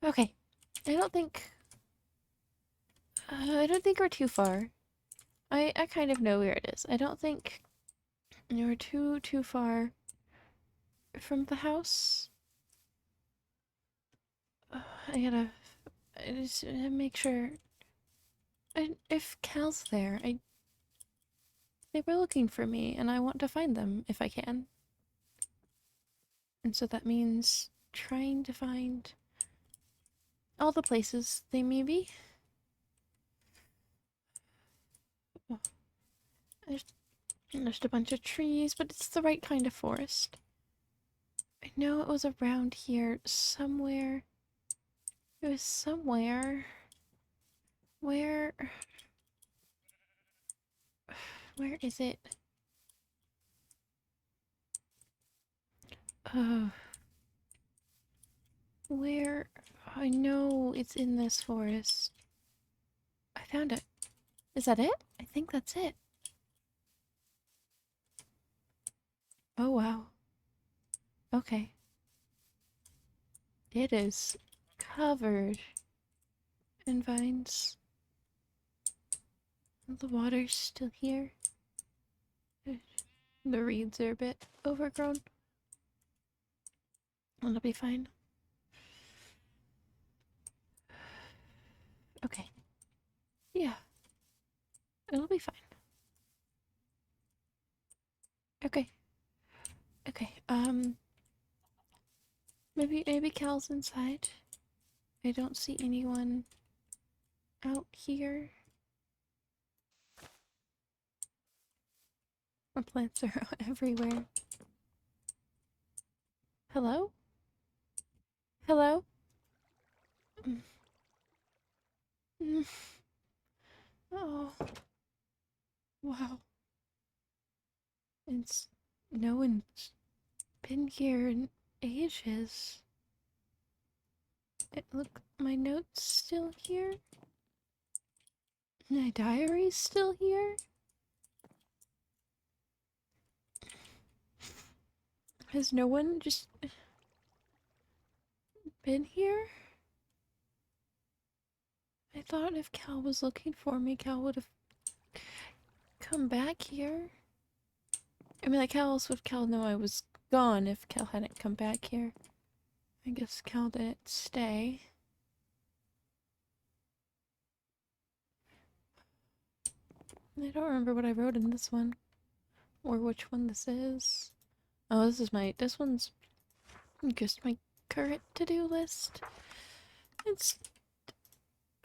Okay. I don't think... I don't think we're too far. I kind of know where it is. I don't think you're too far from the house. I gotta I just make sure. If Cal's there, they were looking for me, and I want to find them if I can. And so that means trying to find all the places they may be. Oh, there's just a bunch of trees, but it's the right kind of forest. I know it was around here somewhere. It was somewhere. Where... Where is it? Uh, where... I know it's in this forest. I found it. Is that it? I think that's it. Oh, wow. Okay. It is covered in vines. The water's still here. The reeds are a bit overgrown. It'll be fine. Okay. Yeah. It'll be fine. Okay. Okay. Maybe Cal's inside. I don't see anyone out here. My plants are everywhere. Hello? Hello? Oh, wow. It's no one's been here in ages. Look, my note's still here. My diary's still here. Has no one just been here? I thought if Cal was looking for me, Cal would have come back here. I mean, like, how else would Cal know I was gone if Cal hadn't come back here? I guess Cal didn't stay. I don't remember what I wrote in this one. Or which one this is. Oh, this one's just my current to-do list. It's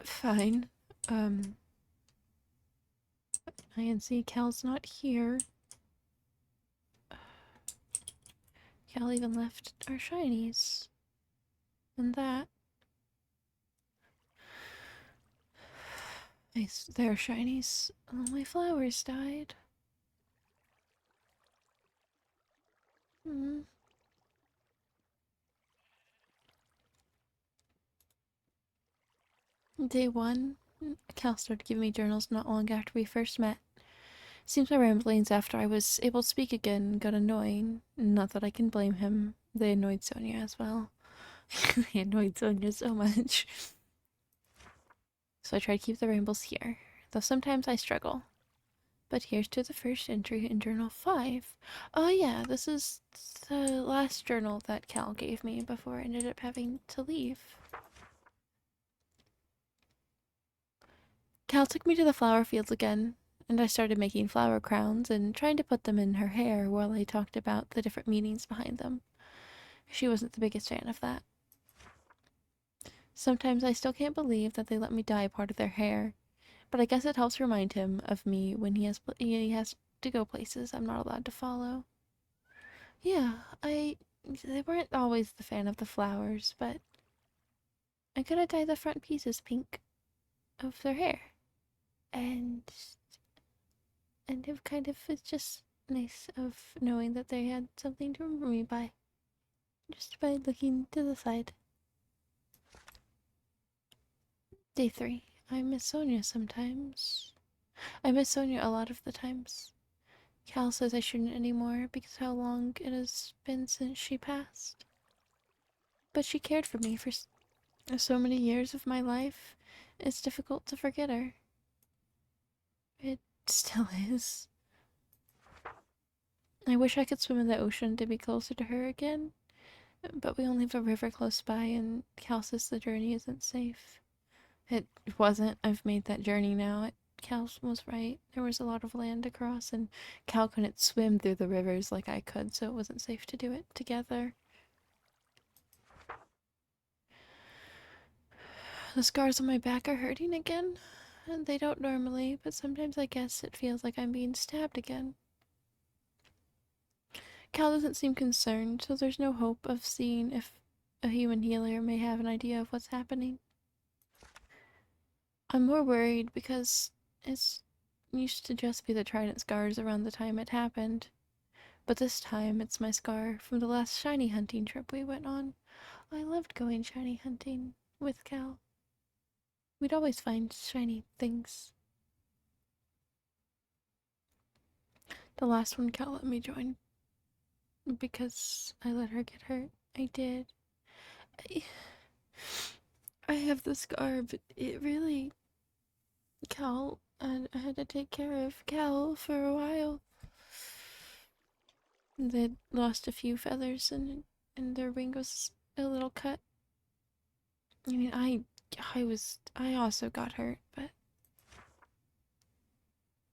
fine. I can see Cal's not here. Cal even left our shinies. And that. Nice, they're shinies. Oh, my flowers died. Hmm. Day 1. Cal started giving me journals not long after we first met. Seems my ramblings after I was able to speak again got annoying. Not that I can blame him. They annoyed Sonia as well. They annoyed Sonia so much. So I try to keep the rambles here, though sometimes I struggle. But here's to the first entry in Journal 5. Oh yeah, this is the last journal that Cal gave me before I ended up having to leave. Cal took me to the flower fields again, and I started making flower crowns and trying to put them in her hair while I talked about the different meanings behind them. She wasn't the biggest fan of that. Sometimes I still can't believe that they let me dye part of their hair, but I guess it helps remind him of me when he has to go places I'm not allowed to follow. Yeah, they weren't always the fan of the flowers, but I gotta dye the front pieces pink of their hair. And it kind of is just nice of knowing that they had something to remember me by. Just by looking to the side. Day 3. I miss Sonia sometimes. I miss Sonia a lot of the times. Cal says I shouldn't anymore because how long it has been since she passed. But she cared for me for So many years of my life, it's difficult to forget her. It still is. I wish I could swim in the ocean to be closer to her again, but we only have a river close by, and Cal says the journey isn't safe. It wasn't. I've made that journey now. Cal was right. There was a lot of land to cross, and Cal couldn't swim through the rivers like I could, so it wasn't safe to do it together. The scars on my back are hurting again. And they don't normally, but sometimes I guess it feels like I'm being stabbed again. Cal doesn't seem concerned, so there's no hope of seeing if a human healer may have an idea of what's happening. I'm more worried because it's used to just be the trident scars around the time it happened. But this time it's my scar from the last shiny hunting trip we went on. I loved going shiny hunting with Cal. We'd always find shiny things. The last one Cal let me join because I let her get hurt. I did. I, I have the scar, but it really... Cal, I had to take care of Cal for a while. They'd lost a few feathers and their wing was a little cut. I mean, I also got hurt, but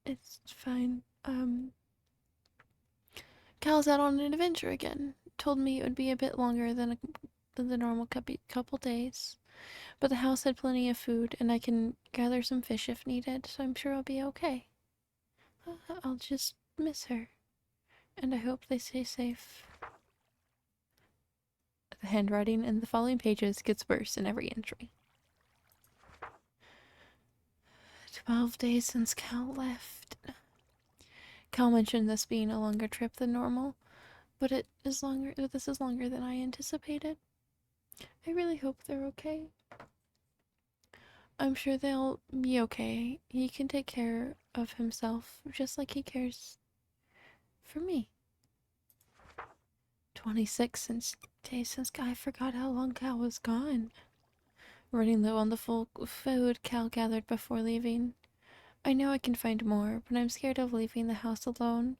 it's fine. Cal's out on an adventure again. Told me it would be a bit longer than the normal couple days. But the house had plenty of food, and I can gather some fish if needed, so I'm sure I'll be okay. I'll just miss her, and I hope they stay safe. The handwriting in the following pages gets worse in every entry. 12 days since Cal left. Cal mentioned this being a longer trip than normal, but this is longer than I anticipated. I really hope they're okay. I'm sure they'll be okay. He can take care of himself, just like he cares for me. 26 days since I forgot how long Cal was gone. Running low on the full food Cal gathered before leaving. I know I can find more, but I'm scared of leaving the house alone.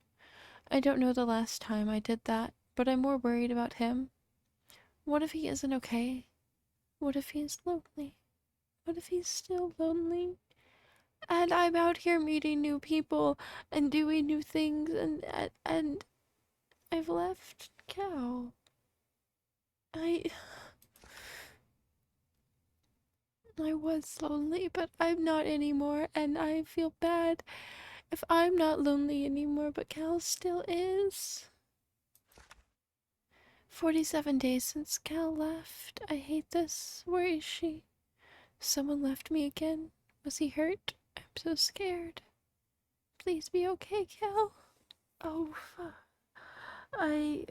I don't know the last time I did that, but I'm more worried about him. What if he isn't okay? What if he's lonely? What if he's still lonely? And I'm out here meeting new people and doing new things, and I've left Cal. I was lonely, but I'm not anymore, and I feel bad if I'm not lonely anymore, but Cal still is. 47 days since Cal left. I hate this. Where is she? Someone left me again. Was he hurt? I'm so scared. Please be okay, Cal. Oh, I,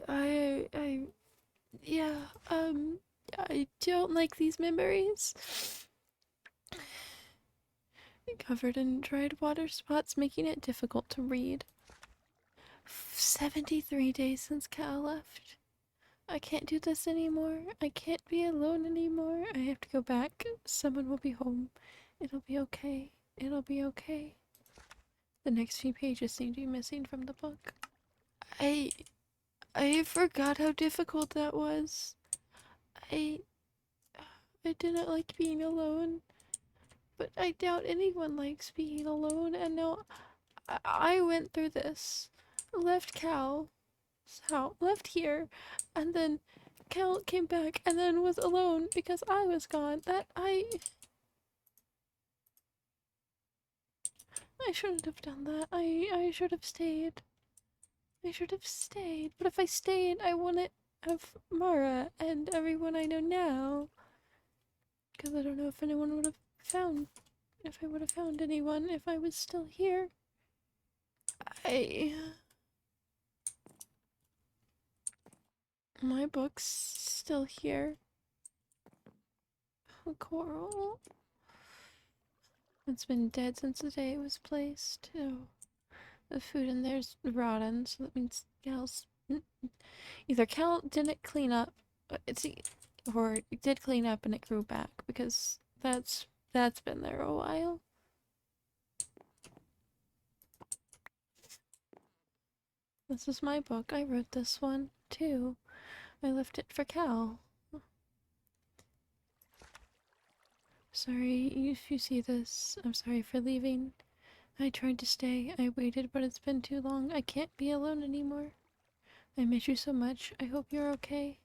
yeah, I don't like these memories. Covered in dried water spots, making it difficult to read. 73 days since Cal left. I can't do this anymore. I can't be alone anymore. I have to go back. Someone will be home. It'll be okay. It'll be okay. The next few pages seem to be missing from the book. I forgot how difficult that was. I didn't like being alone, but I doubt anyone likes being alone, and now I went through this. Left Cal, left here, and then Cal came back and then was alone because I was gone. I shouldn't have done that. I should have stayed. I should have stayed. But if I stayed, I wouldn't have Mara and everyone I know now. Because I don't know if anyone would have found... If I would have found anyone if I was still here. My book's still here. A coral. It's been dead since the day it was placed. Oh, the food in there's rotten, so that means Cal's... Either Cal didn't clean up... Or it did clean up and it grew back, because that's been there a while. This is my book. I wrote this one too. I left it for Cal. Sorry if you see this. I'm sorry for leaving. I tried to stay. I waited, but it's been too long. I can't be alone anymore. I miss you so much. I hope you're okay.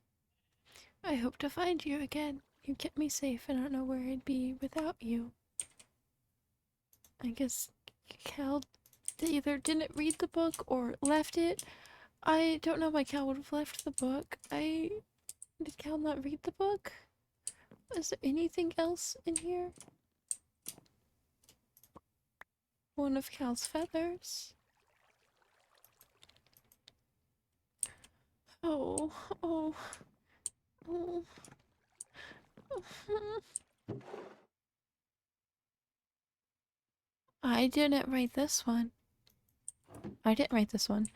I hope to find you again. You kept me safe, and I don't know where I'd be without you. I guess Cal either didn't read the book or left it. I don't know why Cal would have left the book. Did Cal not read the book? Is there anything else in here? One of Cal's feathers. Oh, oh, oh. I didn't write this one. I didn't write this one.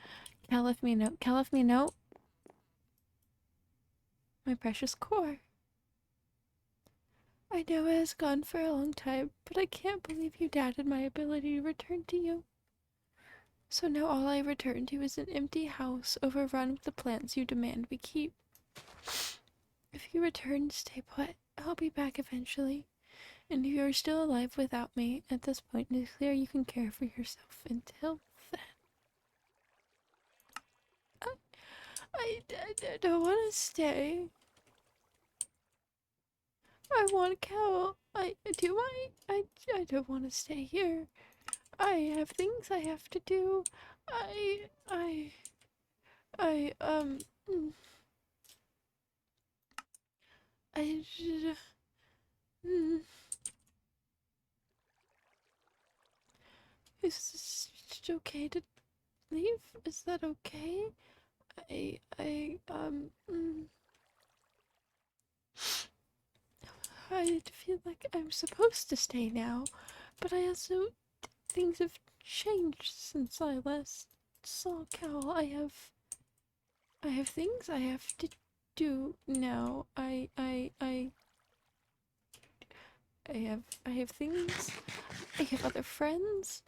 Cal left me a note. Cal left me a note. My precious core. I know it has gone for a long time, but I can't believe you doubted my ability to return to you. So now all I return to is an empty house overrun with the plants you demand we keep. If you return, stay put. I'll be back eventually. And if you're still alive without me, at this point it is clear you can care for yourself until then. I don't want to stay. I want Cal. I don't want to stay here. I have things I have to do. I, I, I, mm, I, mm, is it okay to leave? Is that okay? I feel like I'm supposed to stay now, but I also, things have changed since I last saw Cal. I have things I have to do now. I have things. I have other friends.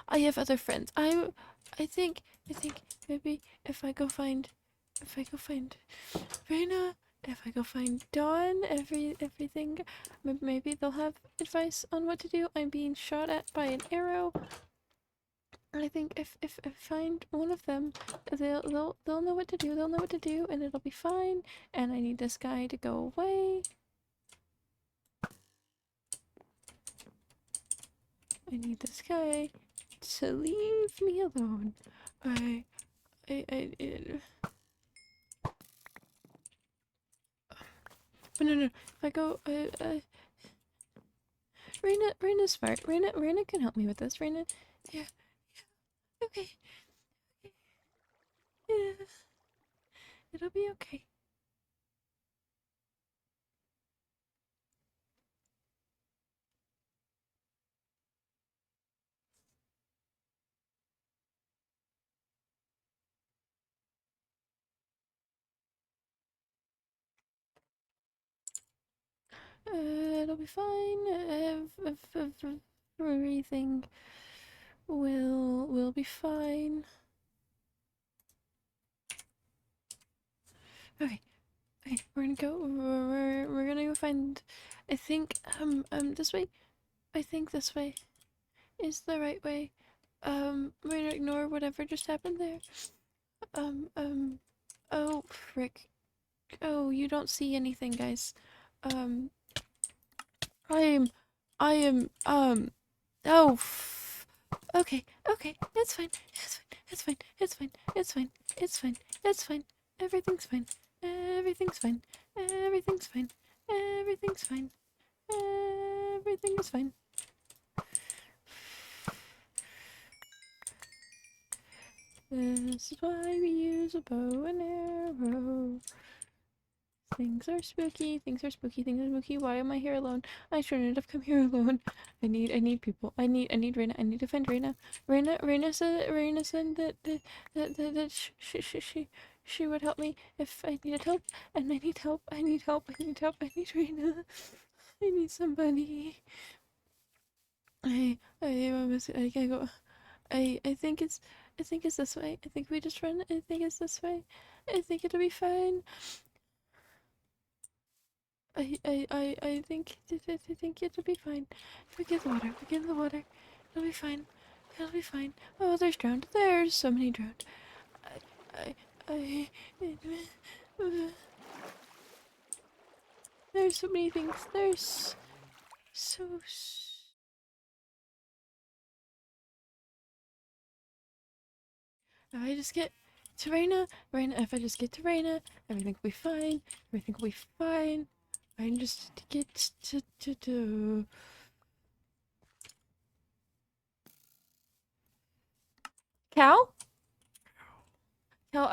I have other friends. I think maybe if I go find Reina, if I go find Dawn, everything, maybe they'll have advice on what to do. I'm being shot at by an arrow. I think if I find one of them, they'll know what to do. They'll know what to do, and it'll be fine. And I need this guy to go away. I need this guy to leave me alone. I but no, if I go, Reina's smart. Reina can help me with this. Reina, yeah, okay, yeah, it'll be okay. It'll be fine. Everything will be fine. Okay, okay, we're gonna go. We're gonna go find. I think this way. I think this way is the right way. We're gonna ignore whatever just happened there. Um um. Oh frick. Oh, you don't see anything, guys. Um, I am, I am, oh, okay, okay, it's fine, it's fine, it's fine, it's fine, it's fine, it's fine, everything's fine, everything's fine, everything's fine, everything's fine, everything is fine. This is why we use a bow and arrow. Things are spooky, things are spooky, things are spooky. Why am I here alone? I shouldn't have come here alone. I need people. I need Reina. I need to find Reina. Reina said that she would help me if I needed help, and I need help. I need help. I need help. I need Reina. I need somebody. I can't go. I think it's this way. I think we just run. I think it's this way. I think it'll be fine. I think it'll be fine. We get the water. We get the water. It'll be fine. It'll be fine. Oh, there's drowned. There's so many drowned. I, I, there's so many things. There's so. If I just get to Reina, if I just get to Reina, everything will be fine. Everything will be fine. I just get to. Cal? Cal,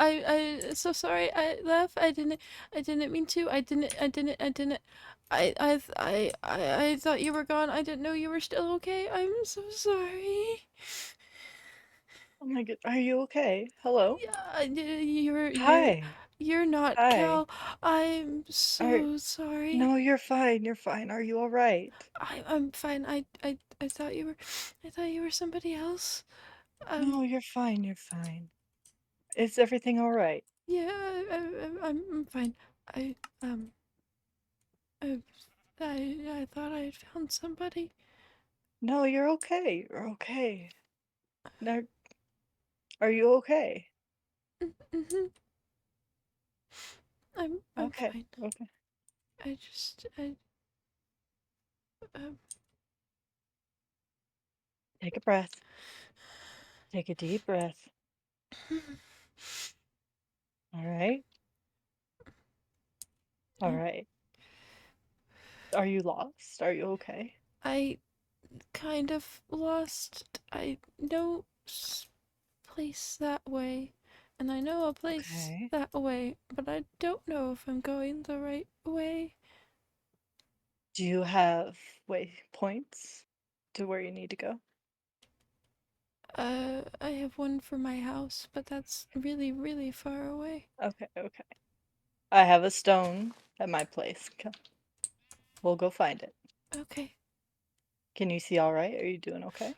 so sorry. I left. I didn't mean to. I didn't. I thought you were gone. I didn't know you were still okay. I'm so sorry. Oh my god, are you okay? Hello? Yeah, you're Hi. you're not Hi. Cal. I'm Are so sorry. No, you're fine. You're fine. Are you all right? I'm fine. I thought you were I thought you were somebody else. No, you're fine. You're fine. Is everything all right? Yeah, I'm fine. I um I I thought I had found somebody. No, you're okay. You're okay. Now, are you okay? Hmm. I'm Okay. fine. Okay. I um Take a breath. Take a deep breath. All right. All right. Are you lost? Are you okay? I kind of lost. I know place that way, and I know a place Okay. that way, but I don't know if I'm going the right way. Do you have waypoints to where you need to go? I have one for my house, but that's really, really far away. Okay. Okay. I have a stone at my place. We'll go find it. Okay, Can you see all right? Are you doing okay?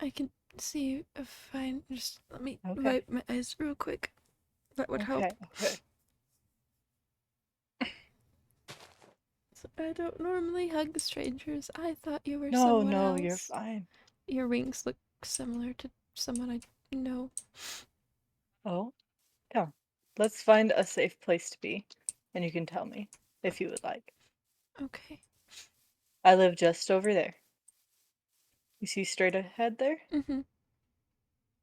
I can see if I just let me Okay. wipe my eyes real quick. That would help. Okay. Okay. So I don't normally hug strangers. I thought you were No, someone no, you're else. fine. Your rings look similar to someone I know. Oh, come. Let's find a safe place to be, and you can tell me if you would like. Okay. I live just over there. You see straight ahead there? Mhm.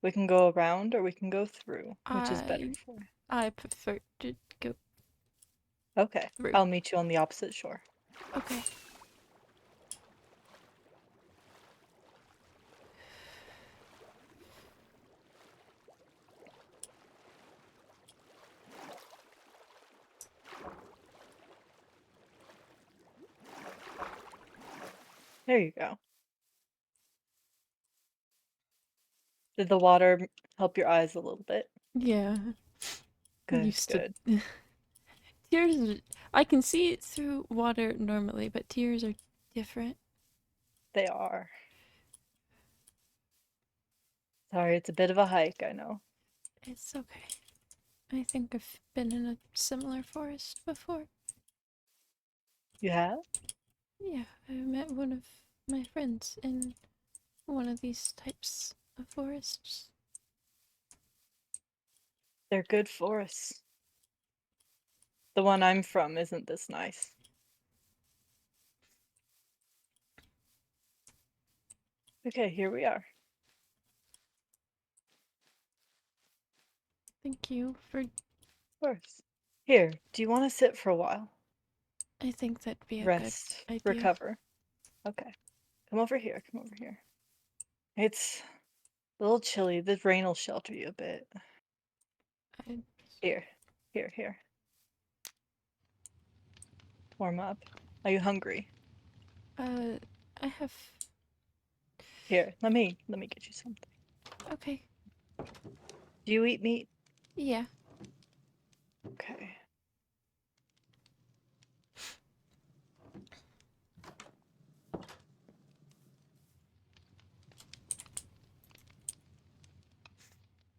We can go around or we can go through, which is better I for you. I prefer to go Okay, through. I'll meet you on the opposite shore. Okay. There you go. Did the water help your eyes a little bit? Yeah. I'm Good, used to good. tears. I can see it through water normally, but tears are different. They are. Sorry, it's a bit of a hike, I know. It's okay. I think I've been in a similar forest before. You have? Yeah, I met one of my friends in one of these types of forests. They're good forests. The one I'm from isn't this nice. Okay, here we are. Thank you for. Of course. Here, do you want to sit for a while? I think that'd be a good Rest, idea. recover. Okay. Come over here, come over here. It's a little chilly. The rain will shelter you a bit. I, Here, here. Warm up. Are you hungry? uh, I have. Here, let me get you something. Okay. Do you eat meat? Yeah. Okay.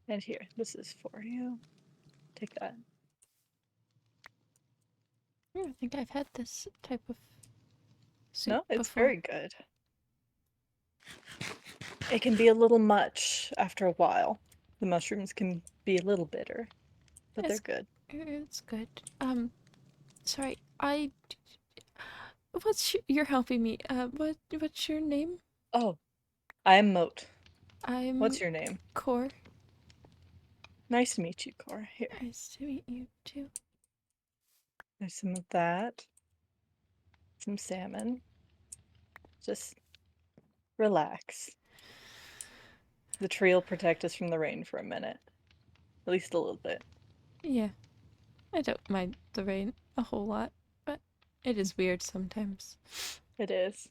And here, this is for you. Take that. I don't think I've had this type of soup No, it's before. very good. It can be a little much after a while. The mushrooms can be a little bitter, but they're It's good. it's good. Sorry, you're helping me. What's your name? Oh, I'm Moat. I'm What's your name? Core. Nice to meet you, Cora. Here, Nice to meet you too. there's some of that. Some salmon. Just relax. The tree will protect us from the rain for a minute. At least a little bit. Yeah, I don't mind the rain a whole lot, but it is weird sometimes. It is.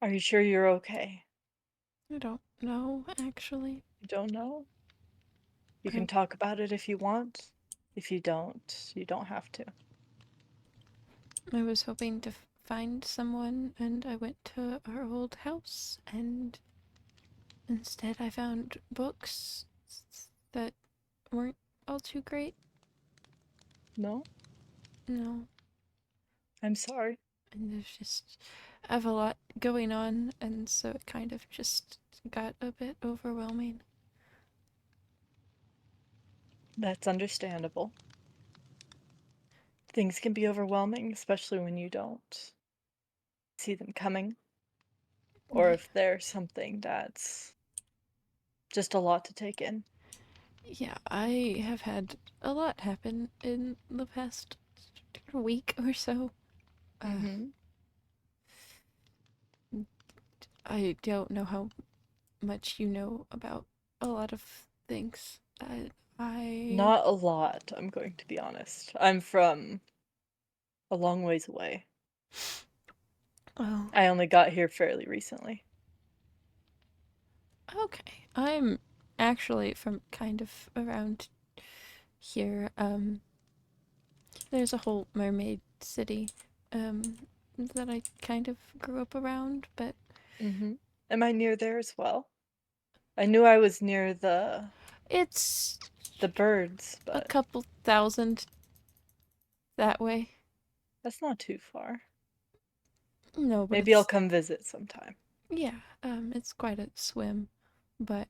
Are you sure you're okay? I don't know, actually. You don't know? You can I, talk about it if you want. If you don't have to. I was hoping to find someone, and I went to our old house, and instead I found books that weren't all too great. No? No, I'm sorry. and I have a lot going on, and so it kind of just got a bit overwhelming. That's understandable. Things can be overwhelming, especially when you don't see them coming, or Yeah, if there's something that's just a lot to take in. yeah, I have had a lot happen in the past week or so. Uh, Mm-hmm. I don't know how much you know about a lot of things. I Not a lot, I'm going to be honest. I'm from a long ways away. oh, I only got here fairly recently. okay. I'm actually from kind of around here. There's a whole mermaid city, um, that I kind of grew up around, but Mm-hmm. Am I near there as well? I knew I was near it's the birds, a but couple thousand that way. that's not too far. No, but Maybe I'll it's come visit sometime. yeah. It's quite a swim, but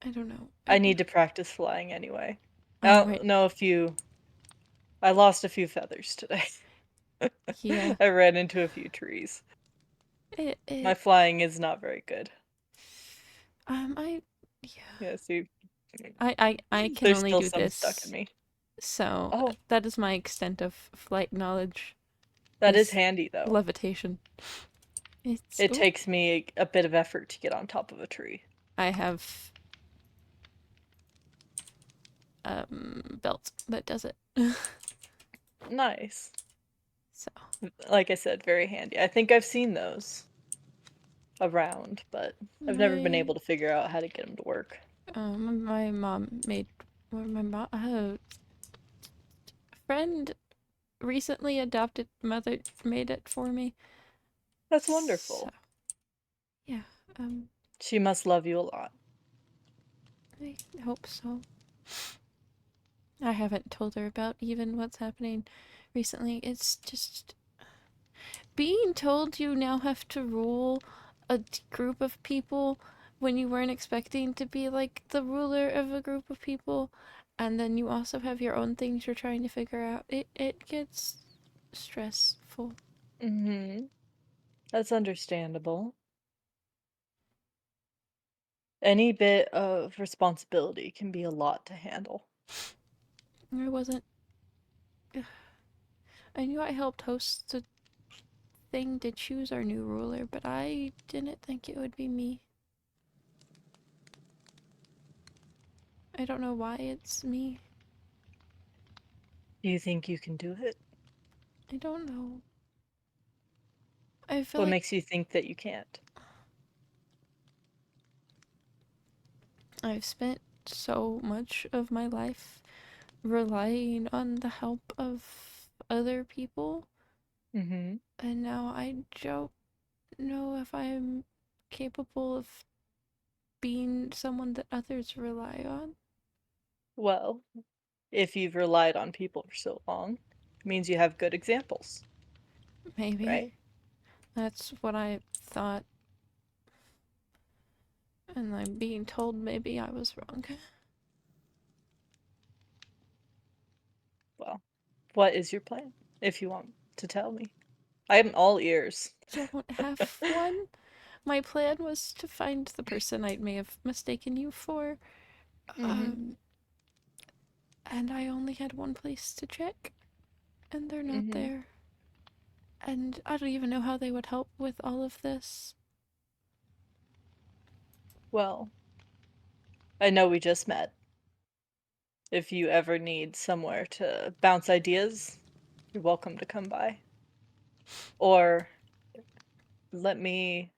I don't know. I need to practice flying anyway. I All right. don't know if you I lost a few feathers today. Yeah. I ran into a few trees. It My it flying is not very good. I yeah. Yeah, see, I can there's only still do some stuck in this, me. so Oh, that is my extent of flight knowledge that is is handy though. levitation. It's It oh, takes me a bit of effort to get on top of a tree. I have belt that does it. Nice. So Like I said, very handy. I think I've seen those around, but I've never been my able to figure out how to get them to work. my mom made or my mom friend recently adopted mother made it for me. That's So wonderful. yeah, um She must love you a lot. I hope so. I haven't told her about even what's happening recently. It's just being told you now have to rule a group of people when you weren't expecting to be like the ruler of a group of people, and then you also have your own things you're trying to figure out. It gets stressful. Mm-hmm. That's understandable. Any bit of responsibility can be a lot to handle. I wasn't. I knew I helped host the thing to choose our new ruler, but I didn't think it would be me. I don't know why it's me. Do you think you can do it? I don't know. I feel What like makes you think that you can't? I've spent so much of my life relying on the help of other people, Mm-hmm. and now I don't know if I'm capable of being someone that others rely on. Well, if you've relied on people for so long, it means you have good examples, Maybe. right? That's what I thought, and I'm being told maybe I was wrong. Well, what is your plan, if you want to tell me? I am all ears. Don't have one. My plan was to find the person I may have mistaken you for, Mm-hmm. um, and I only had one place to check, and they're not Mm-hmm. there. And I don't even know how they would help with all of this. Well, I know we just met. If you ever need somewhere to bounce ideas, you're welcome to come by. Or let me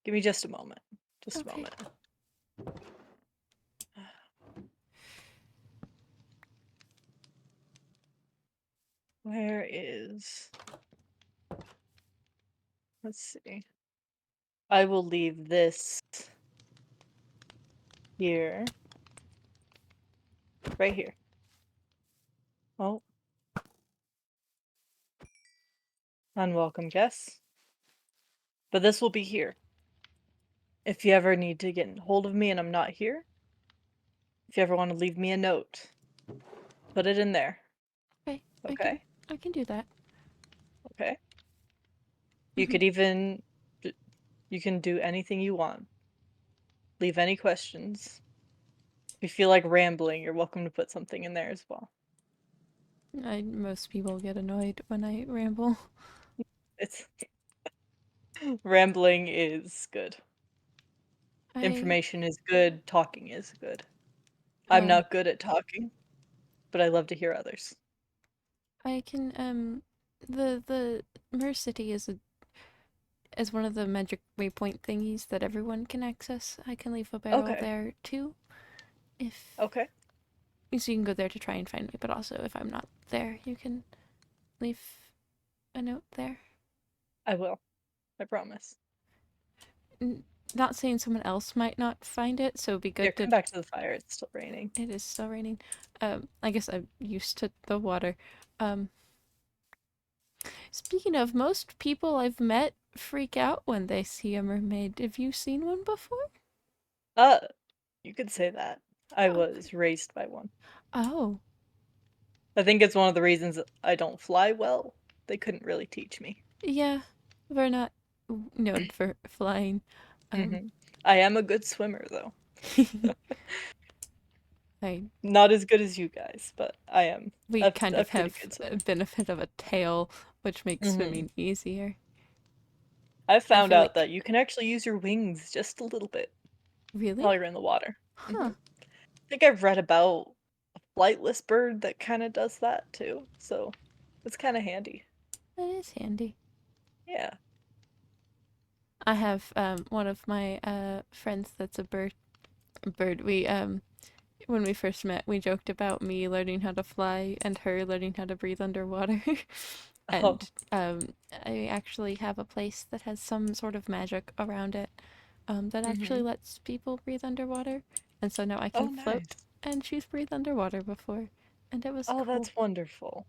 give me just a moment. Just a Okay. moment. Where is let's see. I will leave this here. Right here. Oh, unwelcome guests. But this will be here. If you ever need to get in hold of me and I'm not here, if you ever want to leave me a note, put it in there. Okay. I can Okay? I can do that. Okay. You Mhm. could even you can do anything you want. Leave any questions. If you feel like rambling, you're welcome to put something in there as well. Most people get annoyed when I ramble. It's rambling is good. I Information is good, talking is good. I'm um not good at talking, but I love to hear others. I can the Mercity is one of the magic waypoint thingies that everyone can access. I can leave a barrel Okay. there too. If Okay. so, you can go there to try and find me, but also if I'm not there, you can leave a note there. I will. I promise. Not saying someone else might not find it, so it'd be Here, good to. come back to the fire. It's still raining. It is still raining. I guess I'm used to the water. Um, Speaking of, most people I've met freak out when they see a mermaid. Have you seen one before? Uh, you could say that. I Okay. was raised by one. Oh, I think it's one of the reasons that I don't fly well. They couldn't really teach me. yeah. We're not known for flying. Um, Hmm. I am a good swimmer, though. I Not as good as you guys, but I am we kind a of pretty have good a swimmer. benefit of a tail, which makes Hmm. swimming easier. I've I found feel out like, that you can actually use your wings just a little bit really? while you're in the water. Huh, I think I've read about a flightless bird that kind of does that too, so it's kind of handy. that is handy. Yeah. I have one of my friends that's a bird. We when we first met, we joked about me learning how to fly and her learning how to breathe underwater. Oh. And I actually have a place that has some sort of magic around it that actually Hmm. lets people breathe underwater. And so now I can Oh, float, nice. and she's breathed underwater before. And it was Oh, cool. that's wonderful.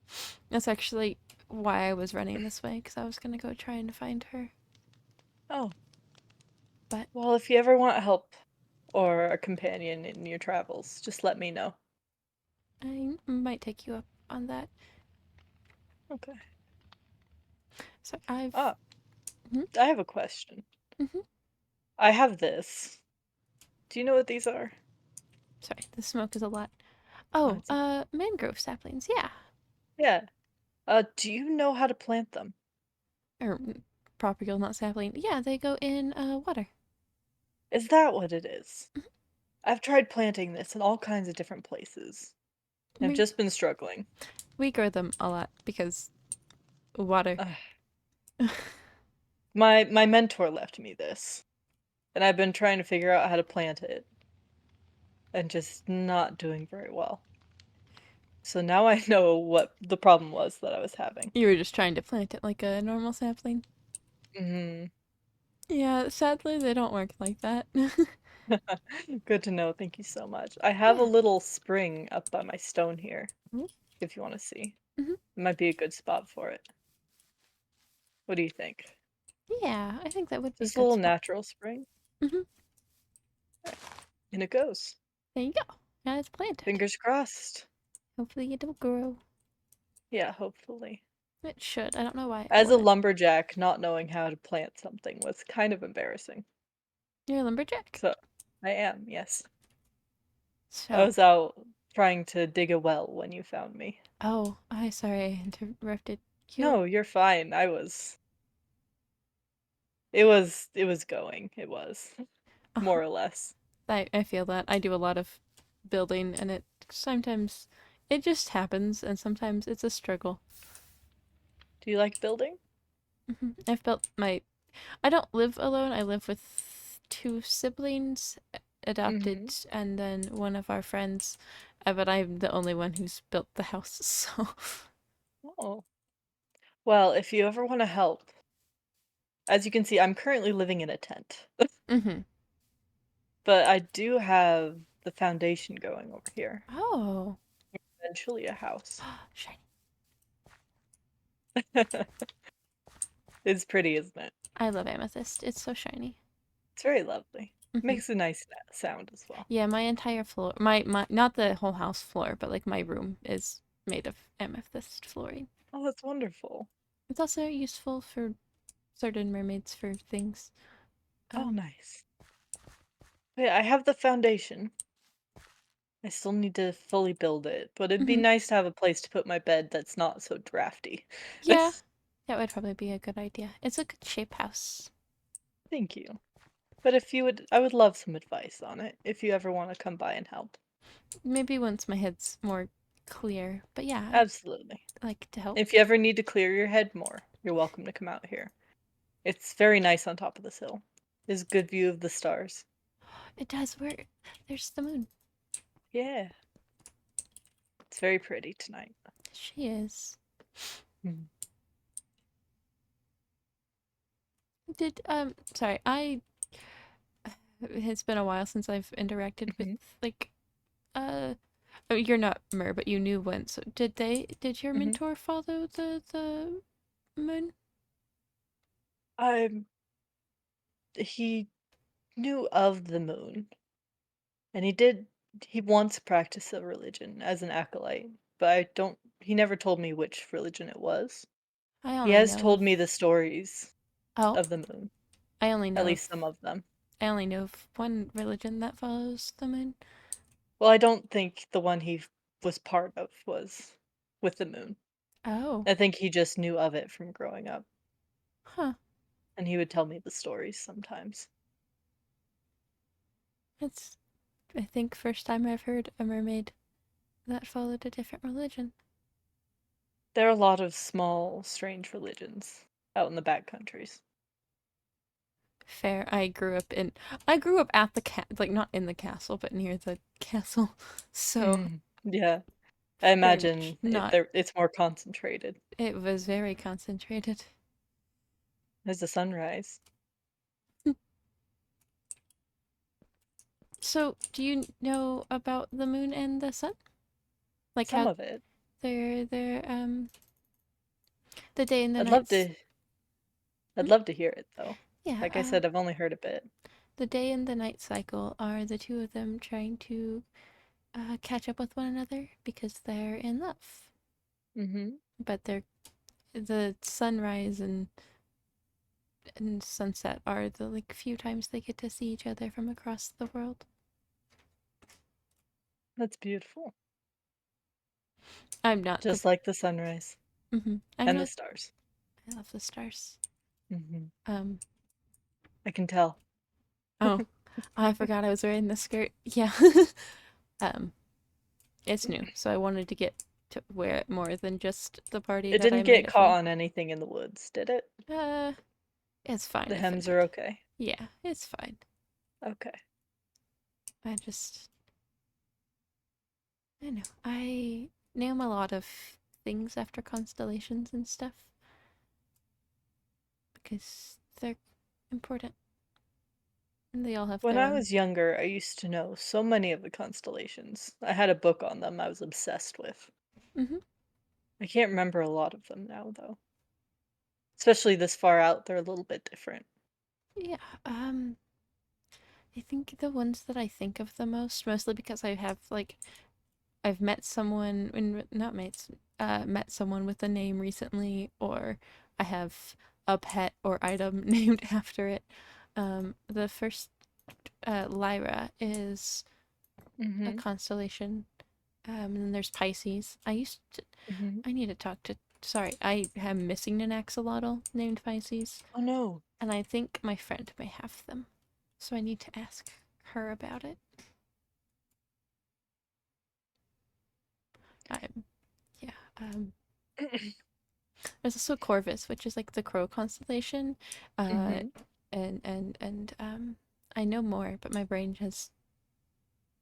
That's actually why I was running this way, because I was going to go try and find her. Oh, But well, if you ever want help or a companion in your travels, just let me know. I might take you up on that. Okay. So I've. Ah, Hmm? I have a question. Hmm. I have this. Do you know what these are? Sorry, the smoke is a lot. Oh, Oh, it's okay. mangrove saplings, yeah. Yeah. Do you know how to plant them? Or propagules, not sapling. Yeah, they go in water. Is that what it is? I've tried planting this in all kinds of different places. I've We just been struggling. we grow them a lot because water. Ugh. My mentor left me this, and I've been trying to figure out how to plant it. and just not doing very well. So now I know what the problem was that I was having. You were just trying to plant it like a normal sapling. Hmm. Yeah, sadly they don't work like that. Good to know. Thank you so much. I have a Yeah. little spring up by my stone here, Mm-hmm. if you want to see. Mm-hmm. It might be a good spot for it. What do you think? Yeah, I think that would be a Just a good little spot. natural spring. Mm-hmm. Right. And it goes. There you go. Now it's planted. Fingers crossed. Hopefully it'll grow. Yeah, hopefully. It should. I don't know why it As a wouldn't. lumberjack, not knowing how to plant something was kind of embarrassing. You're a lumberjack. So, I am, yes. I So, was out trying to dig a well when you found me. oh, I sorry I interrupted you. No, you're fine. It was going. It was, more or less. I feel that. I do a lot of building and it sometimes it just happens and sometimes it's a struggle. Do you like building? I've built my I don't live alone. I live with two siblings adopted Mm-hmm. and then one of our friends. But I'm the only one who's built the house. So, Oh. Well, if you ever want to help, as you can see, I'm currently living in a tent. mhm. But I do have the foundation going over here. Oh, Eventually a house. shiny. It's pretty, isn't it? I love amethyst. It's so shiny. It's very lovely. Mhm. Makes a nice sound as well. Yeah, my entire floor, my not the whole house floor, but like my room is made of amethyst flooring. Oh, that's wonderful. It's also useful for certain mermaids for things. Oh, Um, nice. Yeah, I have the foundation. I still need to fully build it, but it'd be mhm. nice to have a place to put my bed that's not so drafty. Yeah, that would probably be a good idea. It's a good shape house. Thank you. But if you would, I would love some advice on it if you ever want to come by and help. Maybe once my head's more clear. But yeah, I'd Absolutely. like to help. If you ever need to clear your head more, you're welcome to come out here. It's very nice on top of this hill. There's a good view of the stars. It does. There's the moon. Yeah, it's very pretty tonight. She is. Mm-hmm. Did sorry, I it's been a while since I've interacted with Mm-hmm. like uh oh, you're not Mer, but you knew one. So did your Mm-hmm. mentor follow the moon? He knew of the moon, and he once practiced a religion as an acolyte, but he never told me which religion it was. I He only has know told of me the stories oh, of the moon, I only at know of least some of them. I only know of one religion that follows the moon. Well, I don't think the one was part of was with the moon. Oh, I think he just knew of it from growing up, huh. and he would tell me the stories sometimes. It's I think first time I've heard a mermaid that followed a different religion. There are a lot of small, strange religions out in the back countries. Fair. I grew up at the like not in the castle, but near the castle. So Mm, yeah, I very much imagine not. it's more concentrated. It was very concentrated. There's a sunrise. So, do you know about the moon and the sun? Like Some how of it. they're the day and the I'd love nights. to I'd Hmm? love to hear it though. Yeah, Like I said, I've only heard a bit. the day and the night cycle are the two of them trying to catch up with one another because they're in love. Mhm. But they're the sunrise and sunset are the like few times they get to see each other from across the world. That's beautiful. I'm not the Just like the sunrise I'm and the not stars. I love the stars. Mhm. Um I can tell. oh, I forgot I was wearing the skirt. Yeah. um it's new, so I wanted to get to wear it more than just the party It that didn't I made get it caught for. on anything in the woods, did it? Uh it's fine The if it hems are did. okay. Yeah, it's fine. Okay. I just I know. I name a lot of things after constellations and stuff because they're important and they all have When their I own. was younger, I used to know so many of the constellations. I had a book on them I was obsessed with. Hmm. I can't remember a lot of them now, though. Especially this far out, they're a little bit different. Yeah. I think the ones that I think of the most, mostly because I have like I've met someone, not mates, met someone with a name recently, or I have a pet or item named after it. The first, Lyra, is a Mhm. constellation. And then there's Pisces. Mhm. I need to talk to, sorry, I am missing an axolotl named Pisces, Oh no. and I think my friend may have them. So I need to ask her about it. I'm, yeah, there's also Corvus, which is like the crow constellation. Uh, Mhm. and I know more, but my brain has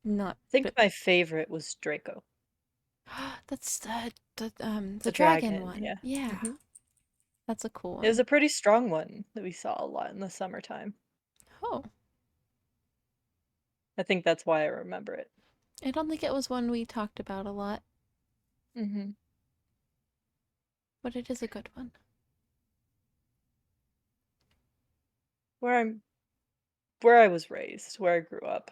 not I think been. my favorite was Draco, That's the the dragon dragon. one. Yeah. Yeah, Mhm. that's a cool It was one. a pretty strong one that we saw a lot in the summertime. Oh, I think that's why I remember it. I don't think it was one we talked about a lot, Mhm. but it is a good one. Where I'm, where I was raised, where I grew up,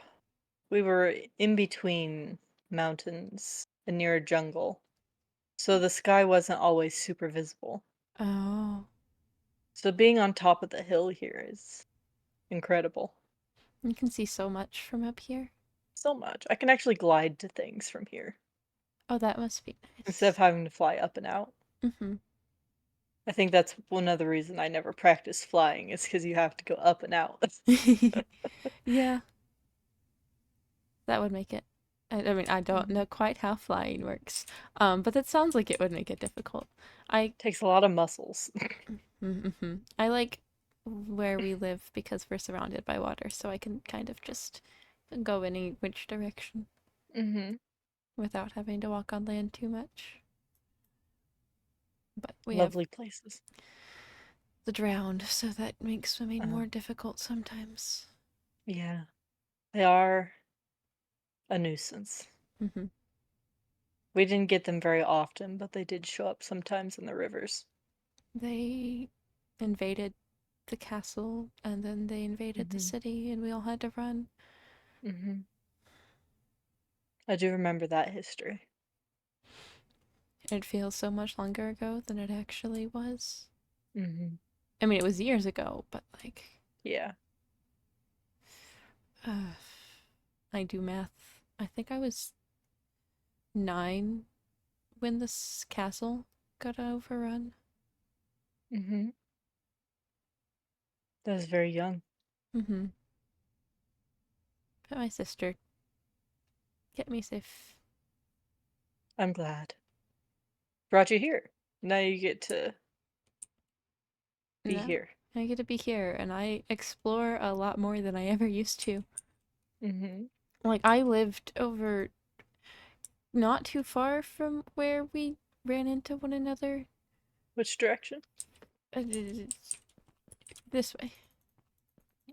we were in between mountains and near a jungle, so the sky wasn't always super visible. Oh, So being on top of the hill here is incredible. you can see so much from up here. So much. I can actually glide to things from here Oh, that must be instead of nice. having to fly up and out. Mm-hmm. I think that's one other reason I never practiced flying is because you have to go up and out. Yeah, that would make it. I mean, I don't Mhm. know quite how flying works, but it sounds like it would make it difficult. I Takes a lot of muscles. mm-hmm. I like where we live because we're surrounded by water, so I can kind of just go any which direction Hmm. without having to walk on land too much. But we have Lovely places. the drowned, so that makes swimming Uh, more difficult sometimes. yeah, they are a nuisance. Hmm. We didn't get them very often, but they did show up sometimes in the rivers. They invaded the castle and then they invaded the Hmm. city, and we all had to run. Hmm. I do remember that history. It feels so much longer ago than it actually was. Hmm. I mean, it was years ago, but like, Yeah. uh, I do math. I think I was 9 when this castle got overrun. Hmm. That was very young. Mm-hmm. But my sister kept me safe. I'm glad. Brought you here. Now you get to be No, here. I get to be here, and I explore a lot more than I ever used to. Hmm. Like, I lived over not too far from where we ran into one another. Which direction? Uh, this way.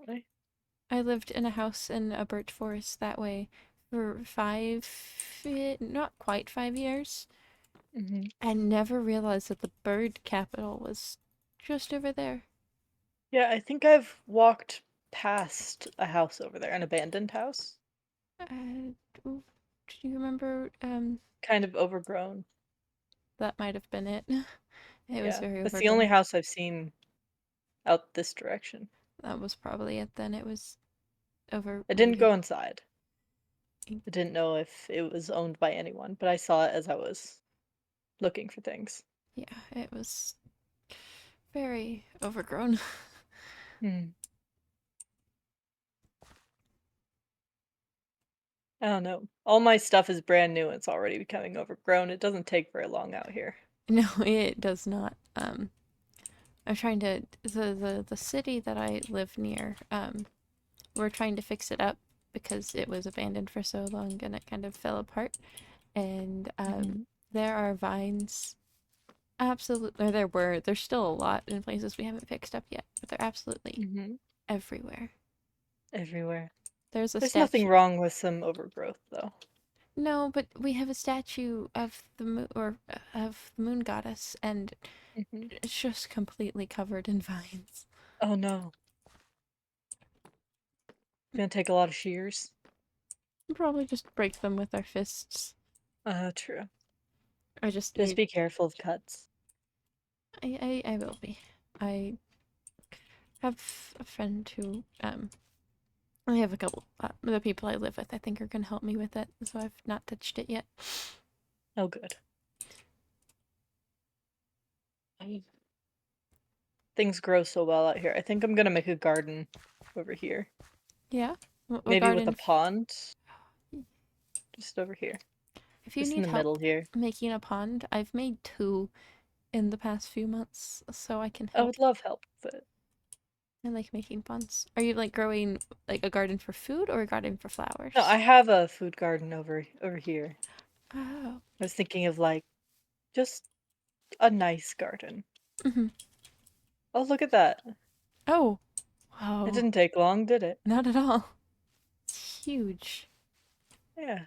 Right. I lived in a house in a birch forest that way for not quite 5 years, Hmm. and never realized that the bird capital was just over there. Yeah, I think I've walked past a house over there, an abandoned house. Uh, do you remember? Kind of overgrown. That might have been it. It was Yeah, very that's the only overgrown. house I've seen out this direction. That was probably it then. It was I didn't overrooted. go inside. I didn't know if it was owned by anyone, but I saw it as I was looking for things. Yeah, it was very overgrown. Hmm. I don't know. All my stuff is brand new. It's already becoming overgrown. It doesn't take very long out here. No, it does not. I'm trying to the city that I live near. We're trying to fix it up because it was abandoned for so long and it kind of fell apart. and Mhm. there are vines. Absolutely, or there were. There's still a lot in places we haven't fixed up yet, but they're absolutely Mhm. everywhere. Everywhere. There's a There's nothing statue. wrong with some overgrowth, though. No, but we have a statue of the moon or of the moon goddess, and Mhm. it's just completely covered in vines. Oh no. Gonna take a lot of shears. We'll probably just break them with our fists. True. I just Just need. be careful of cuts. I will be. I have a friend who I have a couple. The people I live with, I think, are gonna help me with it, so I've not touched it yet. Oh, good. I- Things grow so well out here. I think I'm gonna make a garden over here. Yeah, a Maybe with a garden. pond just over here. If you Just in need the middle help here. making a pond, I've made two in the past few months, so I can I help. would love help with it. I like making ponds. Are you like growing like a garden for food or a garden for No, I flowers? have a food garden over here. Oh. I was thinking of like just a nice garden. Hmm. Oh, look at that. Oh. It Whoa. didn't take long, did it? Not at all. It's huge. Yeah.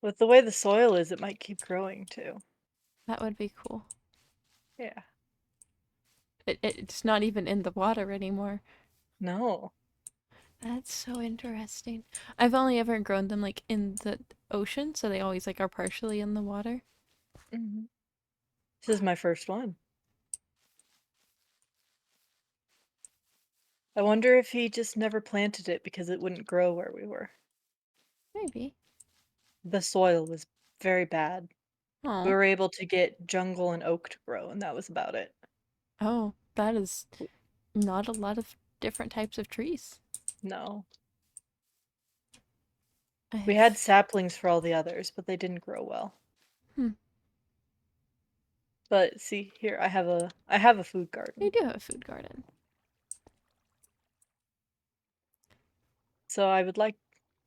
With the way the soil is, it might keep growing too. That would be cool. Yeah. It's not even in the water anymore. No. That's so interesting. I've only ever grown them like in the ocean, so they always like are partially in the water. Hmm. This is my first one. I wonder if he just never planted it because it wouldn't grow where we were. Maybe. The soil was very bad. We Oh. were able to get jungle and oak to grow, and that was about it. Oh, that is not a lot of different types of trees. No. I We have. had saplings for all the others, but they didn't grow well. Hmm. But see, here I have a food You garden. do have a food garden. So I would like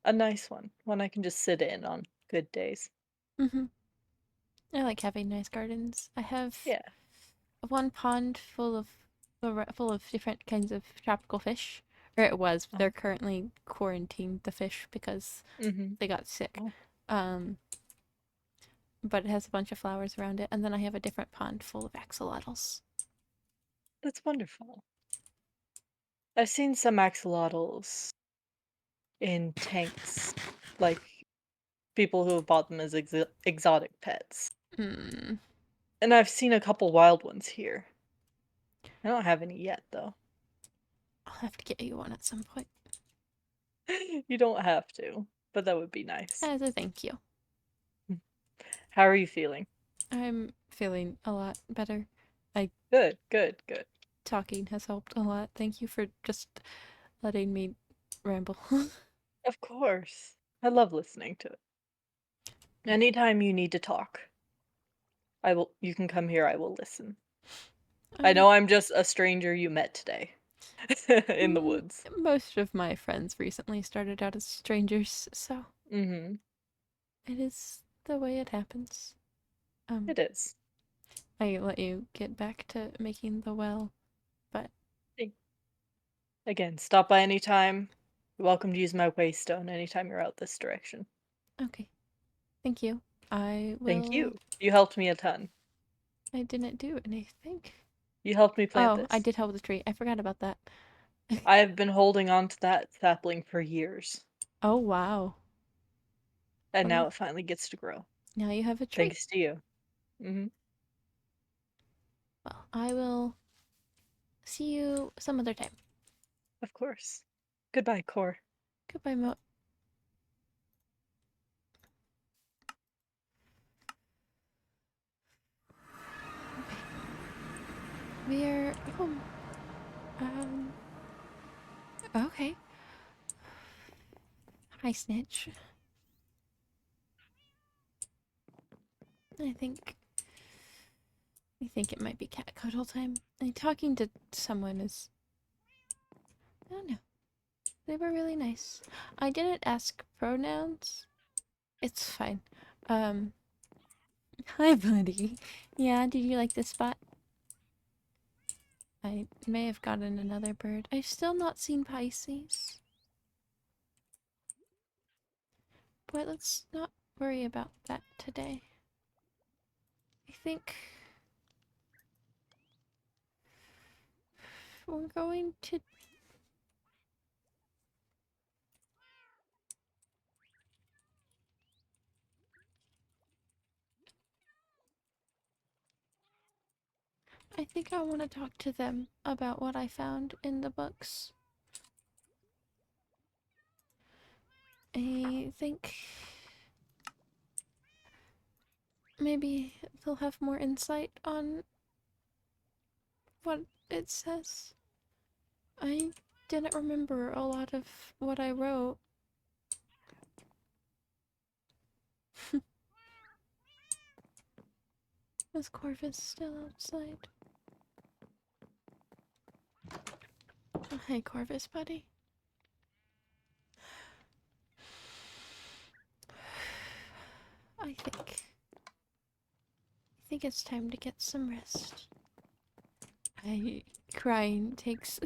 a nice one I can just sit in on good days. Mm-hmm. I like having nice gardens. I have Yeah. one pond full of different kinds of tropical fish. Or it was. They're Oh. currently quarantined the fish because Mm-hmm. they got sick. Oh, Um, but it has a bunch of flowers around it, and then I have a different pond full of axolotls. that's wonderful. I've seen some axolotls in tanks, like people who have bought them as exotic pets. Hmm. And I've seen a couple wild ones here. I don't have any yet, though. I'll have to get you one at some point You don't have to, but that would be nice. as a thank you. How are you feeling? I'm feeling a lot better. I Good, good, good. talking has helped a lot. Thank you for just letting me ramble. Of course. I love listening to it. Anytime you need to talk, you can come here, I will listen. I um, know I'm just a stranger you met today in the mm, woods. most of my friends recently started out as strangers, so Mm-hmm. it is the way it happens. Um, It is. I let you get back to making the well, but Hey, again, stop by anytime. You're welcome to use my waystone anytime you're out this direction. okay. Thank you. I Thank will. you. You helped me a ton. I didn't do anything. You helped me plant Oh, I this. did help with the tree. I forgot about that. I have been holding on to that sapling for years, Oh, wow. and now Well, it finally gets to grow. now you have a tree. Thanks to you. Hmm. Well, I will see you some other time. Of course. Goodbye, Core. Goodbye, Mo. We're home. Um, okay. Hi, Snitch. I think I think it might be cat cuddle time. And talking to someone is I don't know. They were really nice. I didn't ask pronouns. It's fine. Um, Hi, buddy. Yeah, did you like this spot? I may have gotten another bird. I've still not seen Pisces. But let's not worry about that today. I think we're going to... I think I want to talk to them about what I found in the books. I think maybe they'll have more insight on what it says. I didn't remember a lot of what I wrote. Is Corvus still outside? Oh, hey, Corvus, buddy. I think it's time to get some rest. Crying takes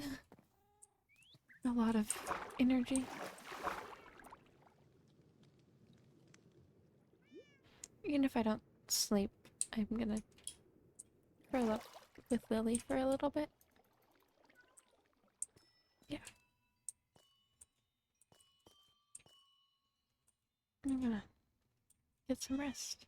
a lot of energy. Even if I don't sleep, I'm gonna curl up with Lily for a little bit. Yeah. I'm gonna get some rest.